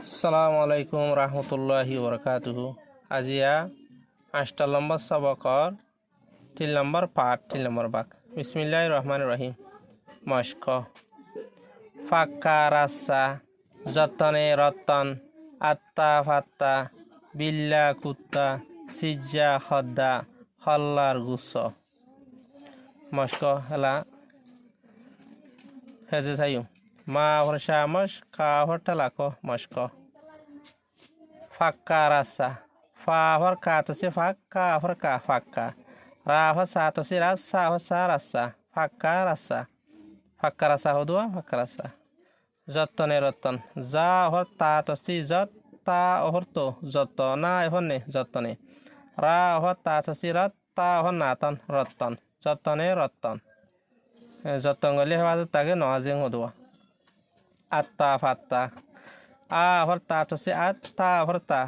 আসসালামু আলাইকুম রহমতুল্লাহি বরকাতুহু। আজিয়া 8টা নম্বর সবকর 3 নম্বর পাঠ 3 নম্বর বাক। বিসমিল্লাহির রহমানির রহিম। মশক ফাক্কা রাসা যতনে রতন আত্তা ফাত্তা বিল্লা কুত্তা সিজ্জা খদ্দা হল্লার গুচ্ছ। মশক হেলা হেজে চাইও মা ভরসা মশ কা ভরটা লাখো মশক ফাক্কা রাসা ফা ভর কা তো সে ফাক্কা ভর কা ফাক্কা রা ভর সা তো সে রাসা ভর সা রাসা ফাক্কা রাসা হদুয়া ফাক্কা রাসা যতনে রতন যা ভর তা তো সি যত তা ভর তো যত না ভর নে যতনে রা ভর তা তো সি রত তা ভর নাতন রতন যতনে রতন যতন গলি হেবা তাকে নজিং হদুয়া আত্তা ফাত্তা আ ভর তা তো সে আত্তা ভর তা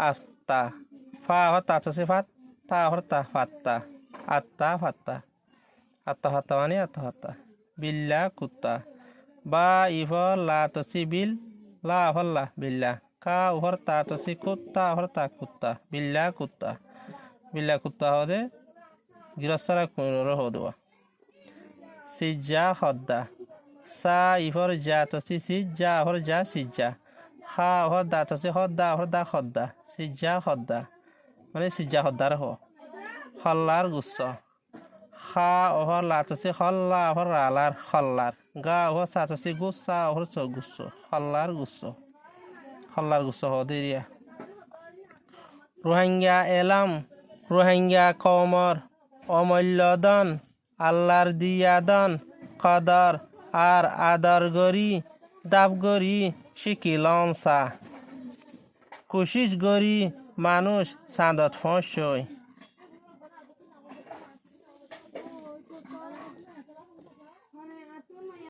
আত্তা ফা ভর তা তো সে ফাত তা ভর তা ফাত্তা আত্তা ফাত্তা মানে আত্তা ফাত্তা বিল্লা কুত্তা বা ইভর লা তো সি বিল লা ভর লা বিল্লা কা ভর তা তো সি কুত্তা ভর তা কুত্তা বিল্লা কুত্তা হদে গিরসারা কুনর হদুয়া সিজ্জা খদ্দা সা ইভর যা তো সি সিজ্জা ভর যা সিজ্জা খা ভর দা তো সি খদ্দা ভর দা খদ্দা সিজ্জা খদ্দা মানে সিজ্জা খদ্দার হ হল্লার গুচ্ছ খা ওহর লা তো সি হল্লা ভর রালার হল্লার গা ওহর সা তো সি গুচ্ছা ওহর চ গুচ্ছ হল্লার গুচ্ছ হদিরিয়া রোহিঙ্গা এলাম রোহিঙ্গা কমর অমূল্যদান আল্লাহর দিয়াদান কদর আর আদর গরি দাব গরি শিকিলন সা কোশিস গরি মানুষ চাঁদত ফসই।